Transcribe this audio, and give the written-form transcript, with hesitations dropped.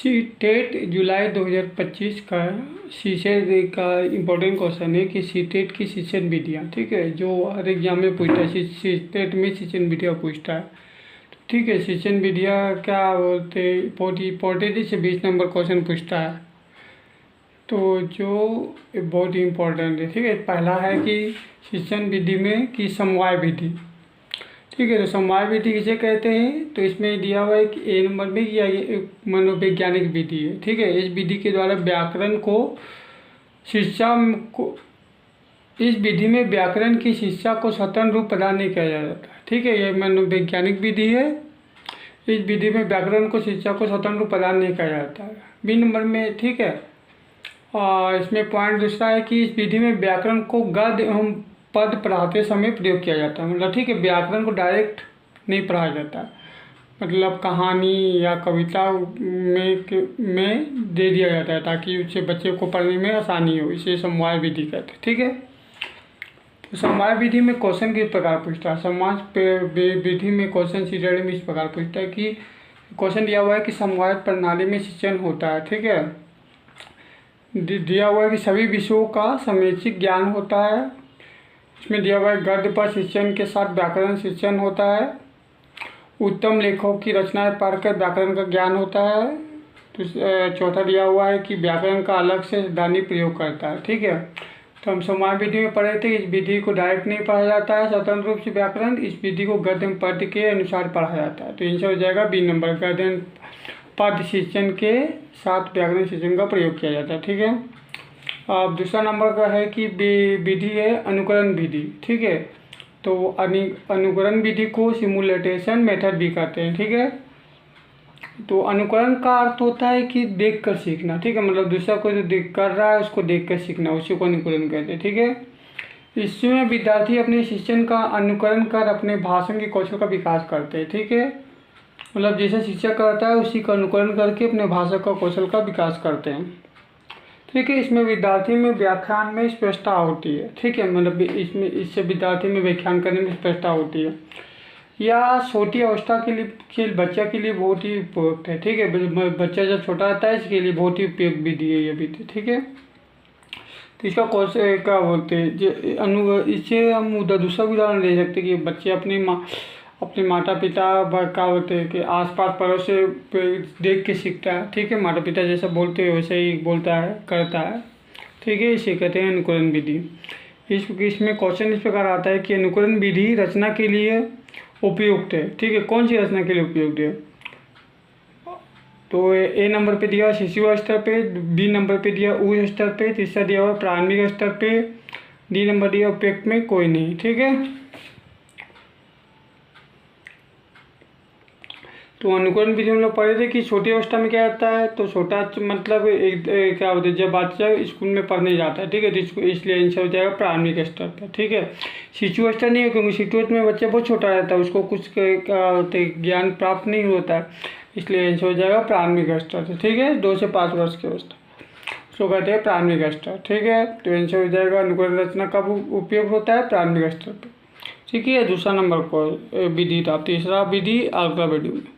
CTET जुलाई 2025 का CSAT का important question है कि सीटेट की शिक्षण विधियाँ, ठीक है, जो हर एग्जाम में पूछता है। सीटेट में शिक्षण विधियाँ पूछता है, ठीक है। शिक्षण विधियाँ क्या बोलते हैं, बहुत इंपॉर्टेंट से 20 नंबर क्वेश्चन पूछता है, तो जो बहुत ही इम्पोर्टेंट है, ठीक है। पहला है कि शिक्षण विधि में कि समवाय विधि, ठीक है। तो समवाय विधि किसे कहते हैं, तो इसमें दिया हुआ है कि ए नंबर में या ये मनोवैज्ञानिक विधि है, ठीक है। इस विधि के द्वारा व्याकरण को शिक्षा को इस विधि में व्याकरण की शिक्षा को स्वतंत्र रूप प्रदान नहीं किया जाता, ठीक है। ये मनोवैज्ञानिक विधि है। इस विधि में व्याकरण को शिक्षा को स्वतंत्र रूप प्रदान नहीं किया जाता है, बी नंबर में, ठीक है। और इसमें पॉइंट दूसरा है कि इस विधि में व्याकरण को गद्य एवं पद पढ़ाते समय प्रयोग किया जाता है, मतलब ठीक है, व्याकरण को डायरेक्ट नहीं पढ़ाया जाता, मतलब कहानी या कविता में दे दिया जाता है ताकि उससे बच्चे को पढ़ने में आसानी हो, इसे समवाय विधि कहते हैं, ठीक है। तो समवाय विधि में क्वेश्चन किस प्रकार पूछता है, समवाय विधि में क्वेश्चन सीटेट में इस प्रकार पूछता है कि क्वेश्चन दिया हुआ है कि समवाय प्रणाली में शिक्षण होता है, ठीक है। दिया हुआ है कि सभी विषयों का समैच्छिक ज्ञान होता है। इसमें दिया हुआ है गद्य पर शिक्षण के साथ व्याकरण शिक्षण होता है। उत्तम लेखकों की रचनाएं पढ़कर व्याकरण का ज्ञान होता है। तो चौथा दिया हुआ है कि व्याकरण का अलग से दैनिक प्रयोग करता है, ठीक है। तो हम समवाय विधि में पढ़े थे, इस विधि को डायरेक्ट नहीं पढ़ा जाता है स्वतंत्र रूप से व्याकरण, इस विधि को गद्य पद के अनुसार पढ़ा जाता है। तो इनसे हो जाएगा बी नंबर, गद्य पद शिक्षण के साथ व्याकरण शिक्षण का प्रयोग किया जाता है, ठीक है। अब दूसरा नंबर का है कि विधि है अनुकरण विधि, ठीक है। तो अनुकरण विधि को सिमुलेटेशन मेथड भी कहते हैं, ठीक है। तो अनुकरण का अर्थ होता है कि देख कर सीखना, ठीक है, मतलब दूसरा कोई जो देख कर रहा है उसको देख कर सीखना, उसी को अनुकरण कहते हैं, ठीक है। इसमें विद्यार्थी अपने शिक्षण का अनुकरण कर अपने भाषण के कौशल का विकास करते हैं, ठीक है, मतलब जैसे शिक्षक करता है उसी का अनुकरण करके अपने भाषा का कौशल का विकास करते हैं, ठीक है। इसमें विद्यार्थी में व्याख्यान में स्पष्टता होती है, ठीक है, मतलब इससे विद्यार्थी में व्याख्यान करने में स्पष्टता होती है। या छोटी अवस्था के बच्चा के लिए बहुत ही उपयुक्त है, ठीक है। बच्चा जब छोटा रहता है इसके लिए बहुत ही उपयुक्त विधि है ये विधि, ठीक है। तो इसका कौशल क्या बोलते हैं, इससे हम दूसरा उदाहरण दे सकते हैं कि बच्चे अपने माता पिता क्या बोलते हैं कि आसपास पड़ोस से देख के सीखता है, ठीक है। माता पिता जैसा बोलते हैं वैसे ही बोलता है, करता है, ठीक है। इसे कहते हैं अनुकरण विधि। इसमें क्वेश्चन इस प्रकार आता है कि अनुकरण विधि रचना के लिए उपयुक्त है, ठीक है। कौन सी रचना के लिए उपयुक्त है, तो ए नंबर पे दिया शिशु स्तर पे, बी नंबर पे दिया उच्च स्तर पे, तीसरा दिया हुआ प्रारंभिक स्तर पे, डी नंबर दिया उपयुक्त में कोई नहीं, ठीक है। तो अनुकरण विधि हम लोग पढ़े थे कि छोटी अवस्था में क्या होता है, तो छोटा मतलब क्या बोलते हैं जब बच्चा स्कूल में पढ़ने जाता है, ठीक है, तो इसलिए आंसर हो जाएगा प्रारंभिक स्तर पर, ठीक है। शिशु स्तर नहीं हो क्योंकि शिशु में बच्चा बहुत छोटा रहता है, उसको कुछ ज्ञान प्राप्त नहीं होता है, इसलिए आंसर हो जाएगा प्रारंभिक स्तर से, ठीक है। 2 से 5 वर्ष की अवस्था उसको कहते हैं प्रारंभिक स्तर, ठीक है। तो आंसर हो जाएगा अनुकरण रचना कब उपयोग होता है, प्रारंभिक स्तर पर, ठीक है। दूसरा नंबर को विधि था, तीसरा विधि अगला वीडियो में।